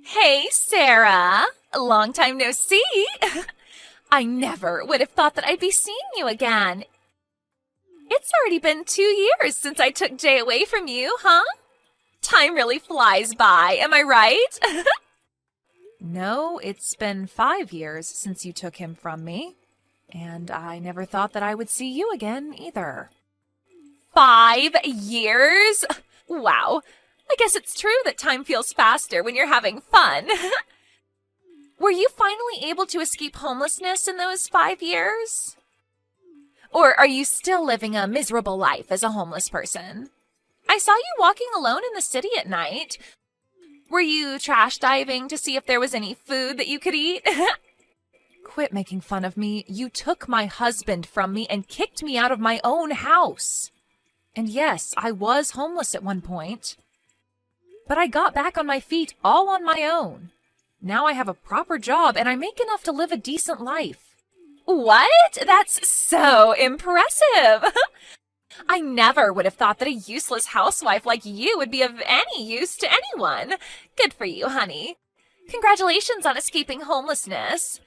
Hey, Sarah. Long time no see. I never would have thought that I'd be seeing you again. It's already been 2 years since I took Jay away from you, huh? Time really flies by, am I right? No, it's been 5 years since you took him from me, and I never thought that I would see you again either. 5 years? Wow. I guess it's true that time feels faster when you're having fun. Were you finally able to escape homelessness in those 5 years? Or are you still living a miserable life as a homeless person? I saw you walking alone in the city at night. Were you trash diving to see if there was any food that you could eat? Quit making fun of me. You took my husband from me and kicked me out of my own house. And yes, I was homeless at one point. But I got back on my feet all on my own. Now I have a proper job and I make enough to live a decent life. What? That's so impressive. I never would have thought that a useless housewife like you would be of any use to anyone. Good for you, honey. Congratulations on escaping homelessness.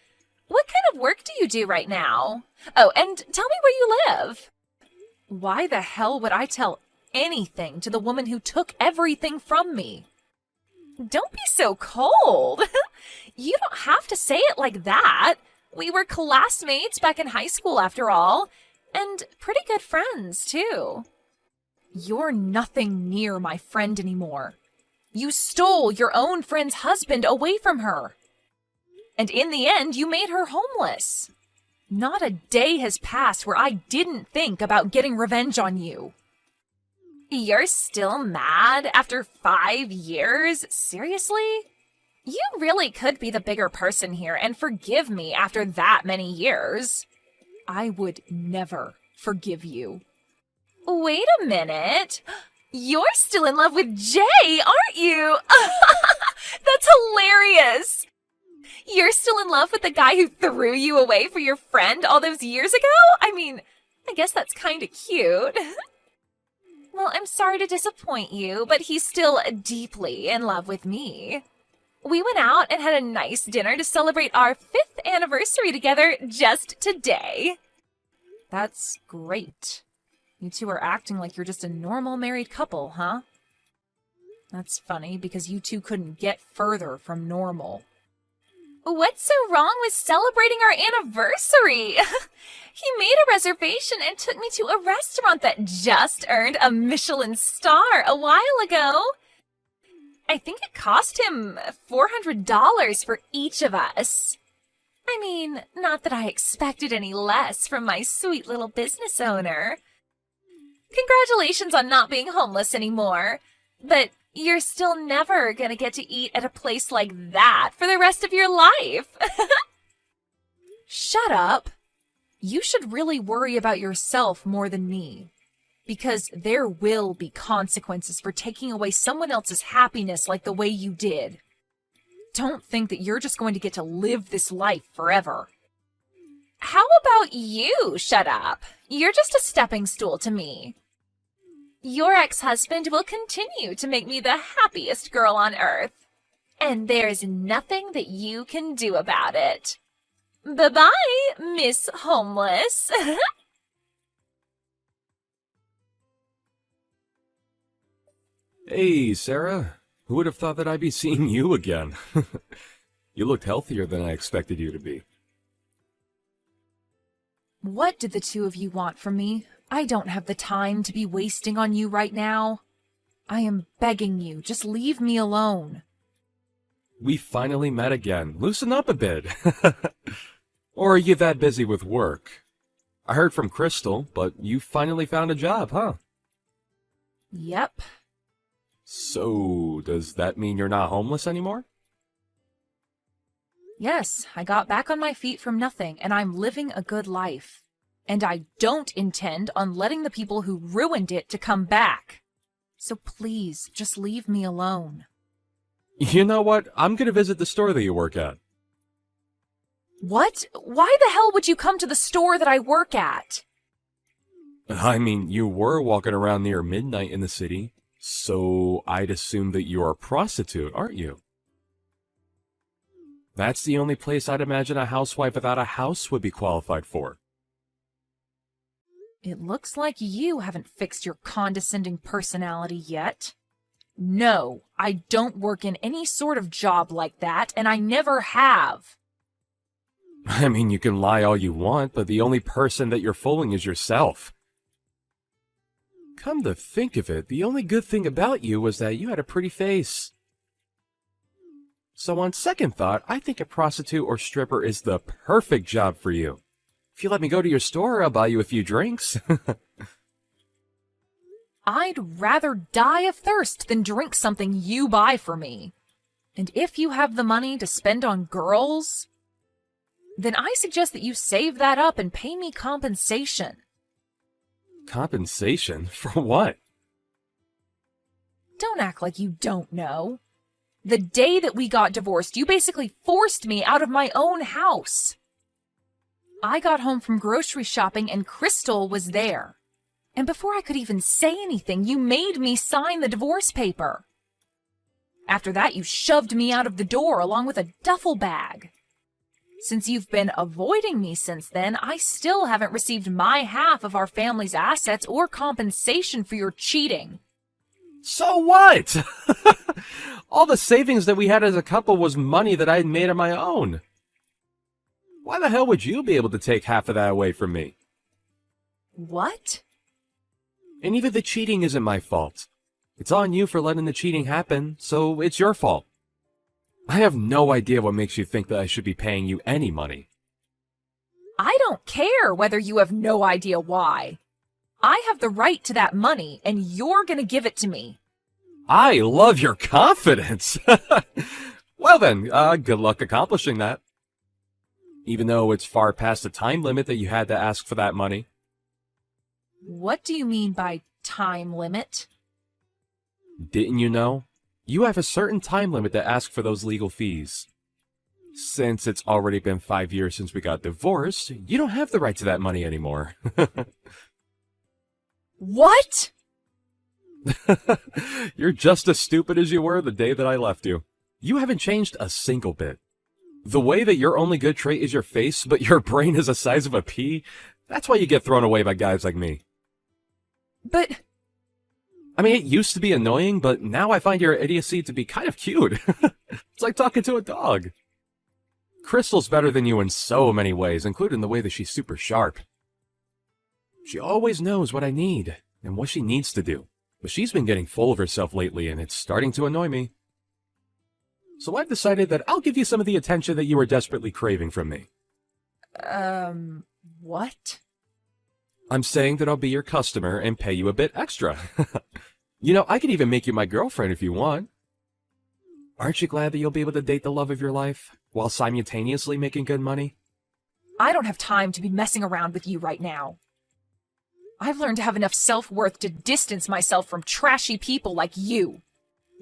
What kind of work do you do right now? Oh, and tell me where you live. Why the hell would I tell anything to the woman who took everything from me? Don't be so cold. You don't have to say it like that. We were classmates back in high school after all, and pretty good friends too. You're nothing near my friend anymore. You stole your own friend's husband away from her. And in the end, you made her homeless. Not a day has passed where I didn't think about getting revenge on you. You're still mad after 5 years? Seriously? You really could be the bigger person here and forgive me after that many years. I would never forgive you. Wait a minute. You're still in love with Jay, aren't you? That's hilarious. You're still in love with the guy who threw you away for your friend all those years ago? I mean, I guess that's kind of cute. Well, I'm sorry to disappoint you, but he's still deeply in love with me. We went out and had a nice dinner to celebrate our 5th anniversary together just today. That's great. You two are acting like you're just a normal married couple, huh? That's funny because you two couldn't get further from normal. What's so wrong with celebrating our anniversary? He made a reservation and took me to a restaurant that just earned a Michelin star a while ago. I think it cost him $400 for each of us. I mean, not that I expected any less from my sweet little business owner. Congratulations on not being homeless anymore, but you're still never gonna get to eat at a place like that for the rest of your life. Shut up. You should really worry about yourself more than me. Because there will be consequences for taking away someone else's happiness like the way you did. Don't think that you're just going to get to live this life forever. How about you shut up? You're just a stepping stool to me. Your ex-husband will continue to make me the happiest girl on earth. And there's nothing that you can do about it. Bye-bye, Miss Homeless. Hey, Sarah. Who would have thought that I'd be seeing you again? You looked healthier than I expected you to be. What did the two of you want from me? I don't have the time to be wasting on you right now. I am begging you, just leave me alone. We finally met again. Loosen up a bit. Or are you that busy with work? I heard from Crystal, but you finally found a job, huh? Yep. So, does that mean you're not homeless anymore? Yes, I got back on my feet from nothing, and I'm living a good life. And I don't intend on letting the people who ruined it to come back. So please, just leave me alone. You know what? I'm gonna visit the store that you work at. What? Why the hell would you come to the store that I work at? I mean, you were walking around near midnight in the city, so I'd assume that you're a prostitute, aren't you? That's the only place I'd imagine a housewife without a house would be qualified for. It looks like you haven't fixed your condescending personality yet. No, I don't work in any sort of job like that, and I never have. I mean, you can lie all you want, but the only person that you're fooling is yourself. Come to think of it, the only good thing about you was that you had a pretty face. So on second thought, I think a prostitute or stripper is the perfect job for you. If you let me go to your store, I'll buy you a few drinks. I'd rather die of thirst than drink something you buy for me. And if you have the money to spend on girls, then I suggest that you save that up and pay me compensation. Compensation? For what? Don't act like you don't know. The day that we got divorced, you basically forced me out of my own house. I got home from grocery shopping and Crystal was there. And before I could even say anything, you made me sign the divorce paper. After that, you shoved me out of the door along with a duffel bag. Since you've been avoiding me since then, I still haven't received my half of our family's assets or compensation for your cheating. So what? All the savings that we had as a couple was money that I had made on my own. Why the hell would you be able to take half of that away from me? What? And even the cheating isn't my fault. It's on you for letting the cheating happen, so it's your fault. I have no idea what makes you think that I should be paying you any money. I don't care whether you have no idea why. I have the right to that money, and you're gonna give it to me. I love your confidence. Well then, good luck accomplishing that. Even though it's far past the time limit that you had to ask for that money. What do you mean by time limit? Didn't you know? You have a certain time limit to ask for those legal fees. Since it's already been 5 years since we got divorced, you don't have the right to that money anymore. What? You're just as stupid as you were the day that I left you. You haven't changed a single bit. The way that your only good trait is your face, but your brain is the size of a pea, that's why you get thrown away by guys like me. But... I mean, it used to be annoying, but now I find your idiocy to be kind of cute. It's like talking to a dog. Crystal's better than you in so many ways, including the way that she's super sharp. She always knows what I need and what she needs to do, but she's been getting full of herself lately, and it's starting to annoy me. So I've decided that I'll give you some of the attention that you were desperately craving from me. What? I'm saying that I'll be your customer and pay you a bit extra. You know, I could even make you my girlfriend if you want. Aren't you glad that you'll be able to date the love of your life while simultaneously making good money? I don't have time to be messing around with you right now. I've learned to have enough self-worth to distance myself from trashy people like you.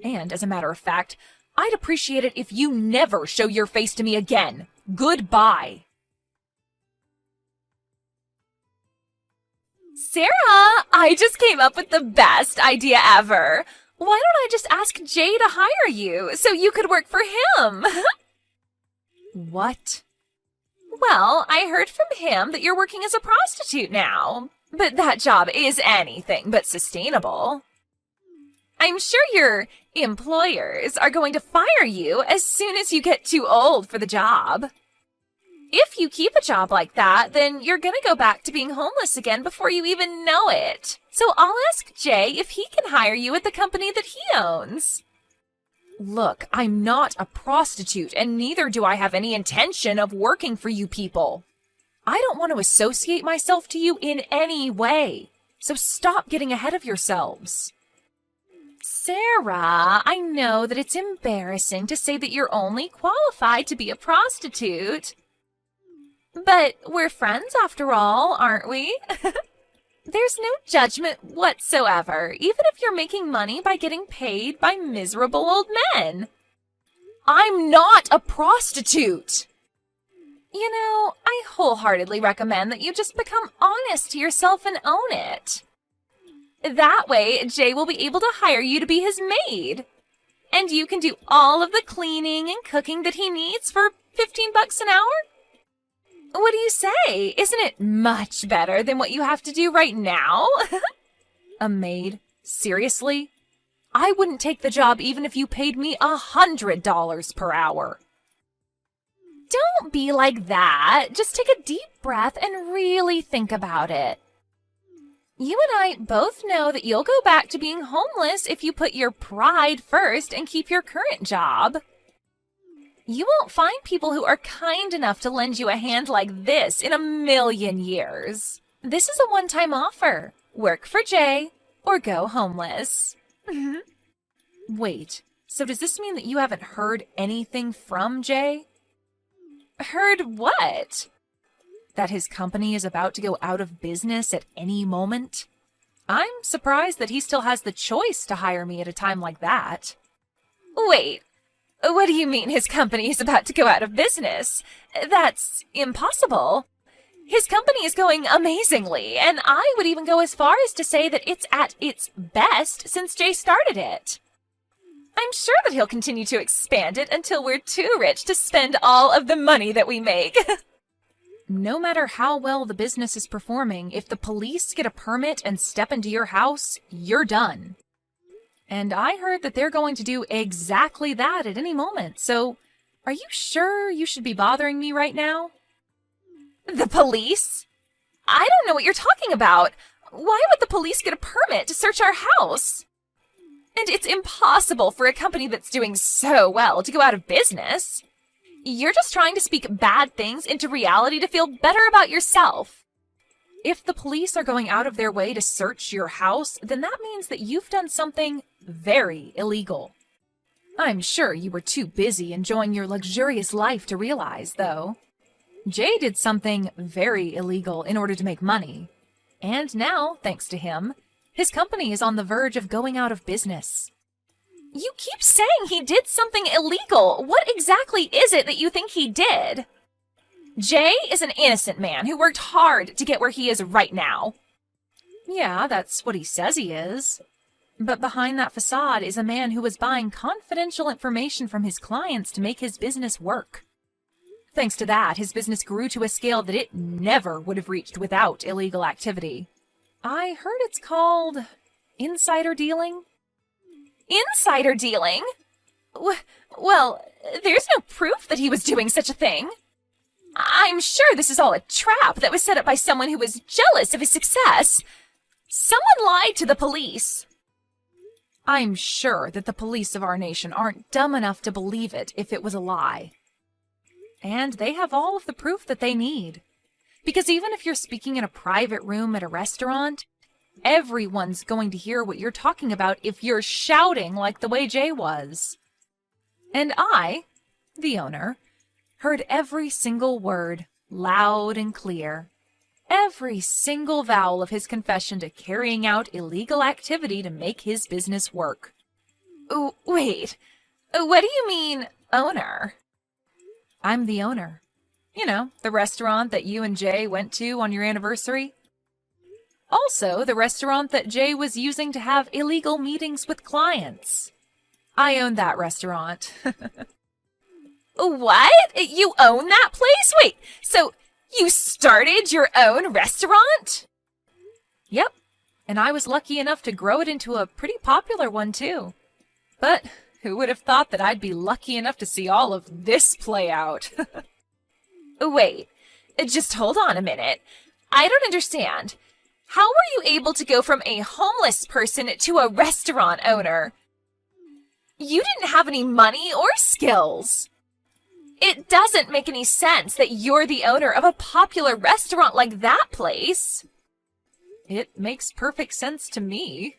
And, as a matter of fact, I'd appreciate it if you never show your face to me again. Goodbye. Sarah, I just came up with the best idea ever. Why don't I just ask Jay to hire you so you could work for him? What? Well, I heard from him that you're working as a prostitute now, but that job is anything but sustainable. I'm sure your employers are going to fire you as soon as you get too old for the job. If you keep a job like that, then you're going to go back to being homeless again before you even know it. So I'll ask Jay if he can hire you at the company that he owns. Look, I'm not a prostitute, and neither do I have any intention of working for you people. I don't want to associate myself to you in any way, so stop getting ahead of yourselves. Sarah, I know that it's embarrassing to say that you're only qualified to be a prostitute. But we're friends after all, aren't we? There's no judgment whatsoever, even if you're making money by getting paid by miserable old men. I'm not a prostitute. You know, I wholeheartedly recommend that you just become honest to yourself and own it. That way, Jay will be able to hire you to be his maid. And you can do all of the cleaning and cooking that he needs for $15 an hour? What do you say? Isn't it much better than what you have to do right now? A maid? Seriously? I wouldn't take the job even if you paid me $100 per hour. Don't be like that. Just take a deep breath and really think about it. You and I both know that you'll go back to being homeless if you put your pride first and keep your current job. You won't find people who are kind enough to lend you a hand like this in a million years. This is a one-time offer. Work for Jay or go homeless. Wait, so does this mean that you haven't heard anything from Jay? Heard what? That his company is about to go out of business at any moment? I'm surprised that he still has the choice to hire me at a time like that. Wait, what do you mean his company is about to go out of business? That's impossible. His company is going amazingly, and I would even go as far as to say that it's at its best since Jay started it. I'm sure that he'll continue to expand it until we're too rich to spend all of the money that we make. No matter how well the business is performing, if the police get a permit and step into your house, you're done. And I heard that they're going to do exactly that at any moment, so are you sure you should be bothering me right now? The police? I don't know what you're talking about. Why would the police get a permit to search our house? And it's impossible for a company that's doing so well to go out of business. You're just trying to speak bad things into reality to feel better about yourself. If the police are going out of their way to search your house, then that means that you've done something very illegal. I'm sure you were too busy enjoying your luxurious life to realize, though. Jay did something very illegal in order to make money. And now, thanks to him, his company is on the verge of going out of business. You keep saying he did something illegal. What exactly is it that you think he did? Jay is an innocent man who worked hard to get where he is right now. Yeah, that's what he says he is. But behind that facade is a man who was buying confidential information from his clients to make his business work. Thanks to that, his business grew to a scale that it never would have reached without illegal activity. I heard it's called insider dealing. Insider dealing? Well, there's no proof that he was doing such a thing. I'm sure this is all a trap that was set up by someone who was jealous of his success. Someone lied to the police. I'm sure that the police of our nation aren't dumb enough to believe it if it was a lie. And they have all of the proof that they need. Because even if you're speaking in a private room at a restaurant, everyone's going to hear what you're talking about if you're shouting like the way Jay was. And I, the owner, heard every single word, loud and clear. Every single vowel of his confession to carrying out illegal activity to make his business work. Wait, what do you mean, owner? I'm the owner. You know, the restaurant that you and Jay went to on your anniversary. Also, the restaurant that Jay was using to have illegal meetings with clients. I own that restaurant. What? You own that place? Wait, so you started your own restaurant? Yep, and I was lucky enough to grow it into a pretty popular one, too. But who would have thought that I'd be lucky enough to see all of this play out? Wait, just hold on a minute. I don't understand. How were you able to go from a homeless person to a restaurant owner? You didn't have any money or skills. It doesn't make any sense that you're the owner of a popular restaurant like that place. It makes perfect sense to me.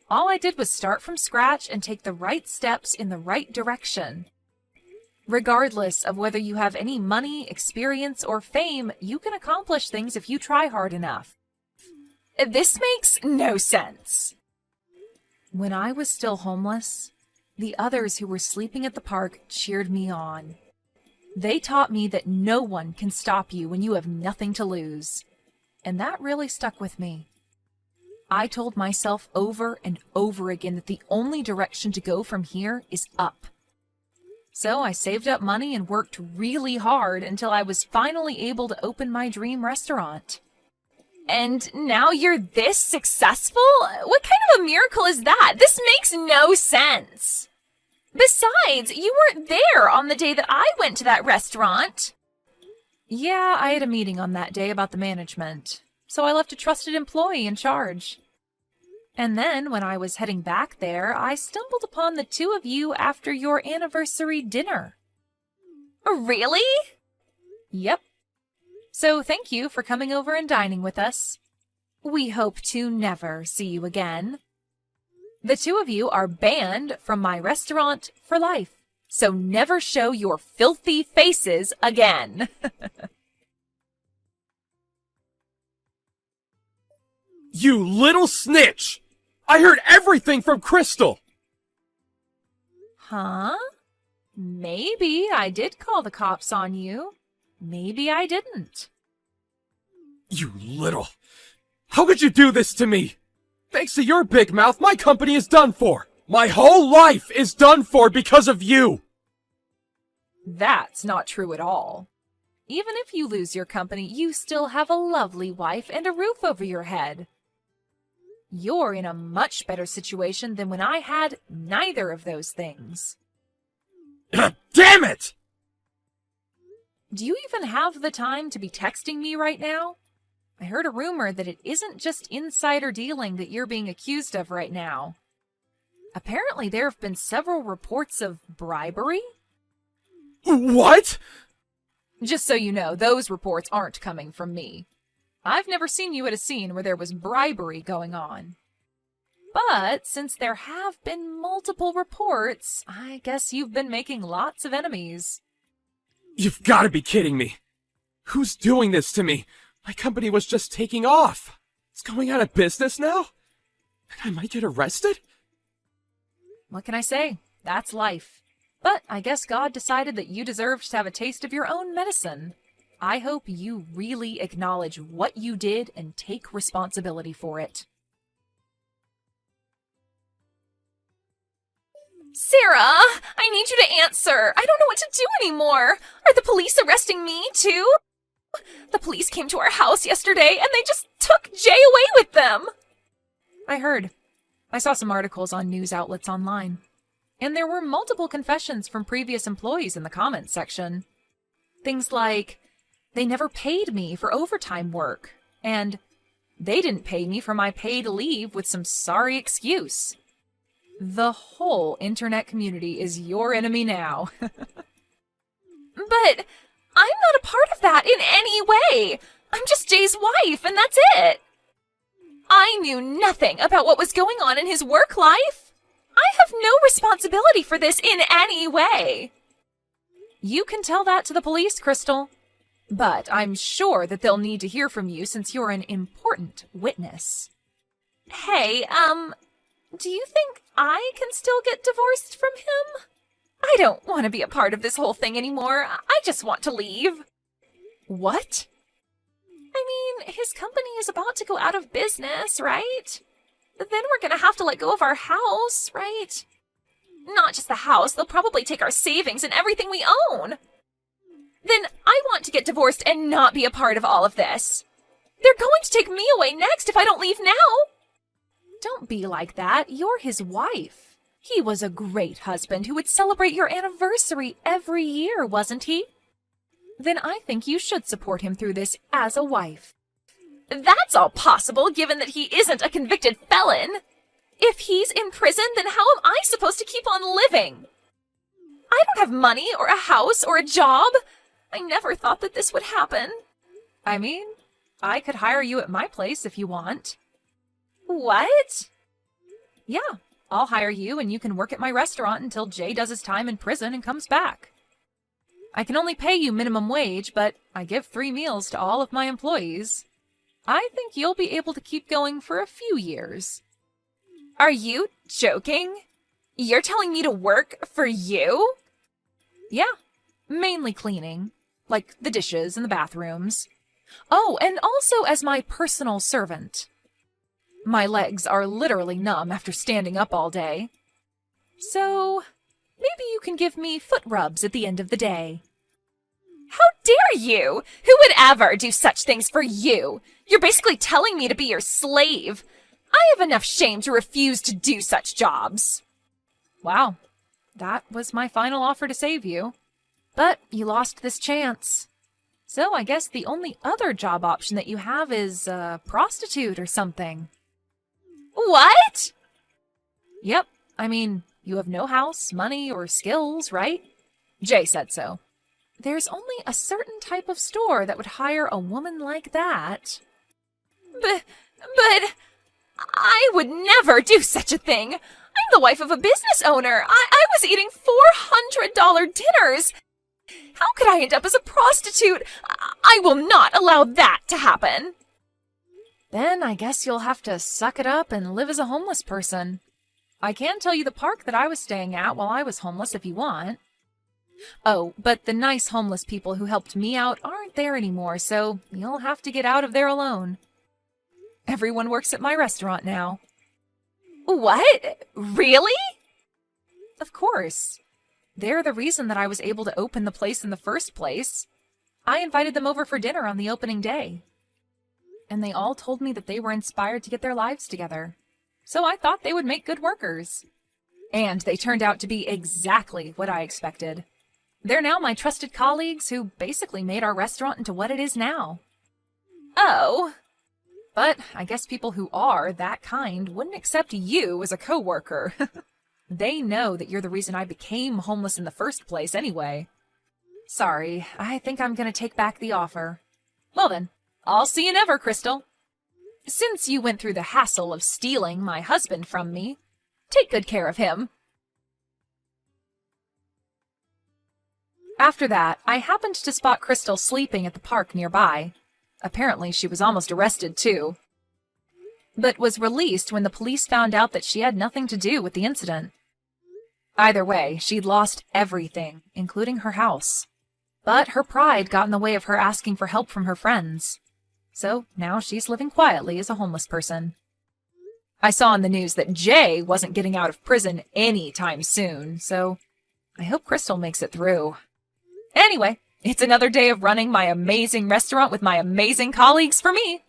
All I did was start from scratch and take the right steps in the right direction. Regardless of whether you have any money, experience, or fame, you can accomplish things if you try hard enough. This makes no sense. When I was still homeless, the others who were sleeping at the park cheered me on. They taught me that no one can stop you when you have nothing to lose. And that really stuck with me. I told myself over and over again that the only direction to go from here is up. So I saved up money and worked really hard until I was finally able to open my dream restaurant. And now you're this successful? What kind of a miracle is that? This makes no sense. Besides, you weren't there on the day that I went to that restaurant. Yeah, I had a meeting on that day about the management, so I left a trusted employee in charge. And then, when I was heading back there, I stumbled upon the two of you after your anniversary dinner. Really? Yep. So thank you for coming over and dining with us. We hope to never see you again. The two of you are banned from my restaurant for life, so never show your filthy faces again. You little snitch! I heard everything from Crystal! Huh? Maybe I did call the cops on you. Maybe I didn't. You little... How could you do this to me? Thanks to your big mouth, my company is done for! My whole life is done for because of you! That's not true at all. Even if you lose your company, you still have a lovely wife and a roof over your head. You're in a much better situation than when I had neither of those things. Damn it! Do you even have the time to be texting me right now? I heard a rumor that it isn't just insider dealing that you're being accused of right now. Apparently there have been several reports of bribery. What? Just so you know, those reports aren't coming from me. I've never seen you at a scene where there was bribery going on. But since there have been multiple reports, I guess you've been making lots of enemies. You've got to be kidding me. Who's doing this to me? My company was just taking off. It's going out of business now? And I might get arrested? What can I say? That's life. But I guess God decided that you deserved to have a taste of your own medicine. I hope you really acknowledge what you did and take responsibility for it. Sarah, I need you to answer. I don't know what to do anymore. Are the police arresting me, too? The police came to our house yesterday and they just took Jay away with them. I heard. I saw some articles on news outlets online. And there were multiple confessions from previous employees in the comments section. Things like, they never paid me for overtime work, and they didn't pay me for my paid leave with some sorry excuse. The whole internet community is your enemy now. But I'm not a part of that in any way. I'm just Jay's wife, and that's it. I knew nothing about what was going on in his work life. I have no responsibility for this in any way. You can tell that to the police, Crystal. But I'm sure that they'll need to hear from you since you're an important witness. Hey, do you think I can still get divorced from him? I don't want to be a part of this whole thing anymore. I just want to leave. What? I mean, his company is about to go out of business, right? Then we're gonna have to let go of our house, right? Not just the house, they'll probably take our savings and everything we own. Then I want to get divorced and not be a part of all of this. They're going to take me away next if I don't leave now. Don't be like that. You're his wife. He was a great husband who would celebrate your anniversary every year, wasn't he? Then I think you should support him through this as a wife. That's all possible, given that he isn't a convicted felon. If he's in prison, then how am I supposed to keep on living? I don't have money or a house or a job. I never thought that this would happen. I mean, I could hire you at my place if you want. What? Yeah, I'll hire you and you can work at my restaurant until Jay does his time in prison and comes back. I can only pay you minimum wage, but I give 3 meals to all of my employees. I think you'll be able to keep going for a few years. Are you joking? You're telling me to work for you? Yeah, mainly cleaning, like the dishes and the bathrooms. Oh, and also as my personal servant. My legs are literally numb after standing up all day. So, Maybe you can give me foot rubs at the end of the day. How dare you? Who would ever do such things for you? You're basically telling me to be your slave. I have enough shame to refuse to do such jobs. Wow, that was my final offer to save you. But you lost this chance. So I guess the only other job option that you have is a prostitute or something. What? Yep, I mean, you have no house, money, or skills, right? Jay said so. There's only a certain type of store that would hire a woman like that. But I would never do such a thing. I'm the wife of a business owner. I was eating $400 dinners. How could I end up as a prostitute? I will not allow that to happen. Then I guess you'll have to suck it up and live as a homeless person. I can tell you the park that I was staying at while I was homeless if you want. Oh, but the nice homeless people who helped me out aren't there anymore, so you'll have to get out of there alone. Everyone works at my restaurant now. What? Really? Of course. They're the reason that I was able to open the place in the first place. I invited them over for dinner on the opening day. And they all told me that they were inspired to get their lives together. So I thought they would make good workers. And they turned out to be exactly what I expected. They're now my trusted colleagues who basically made our restaurant into what it is now. Oh. But I guess people who are that kind wouldn't accept you as a coworker. They know that you're the reason I became homeless in the first place anyway. Sorry, I think I'm gonna take back the offer. Well then, I'll see you never, Crystal. Since you went through the hassle of stealing my husband from me, take good care of him. After that, I happened to spot Crystal sleeping at the park nearby. Apparently she was almost arrested too, but was released when the police found out that she had nothing to do with the incident. Either way, she'd lost everything, including her house. But her pride got in the way of her asking for help from her friends. So now she's living quietly as a homeless person. I saw in the news that Jay wasn't getting out of prison anytime soon, so I hope Crystal makes it through. Anyway, it's another day of running my amazing restaurant with my amazing colleagues for me.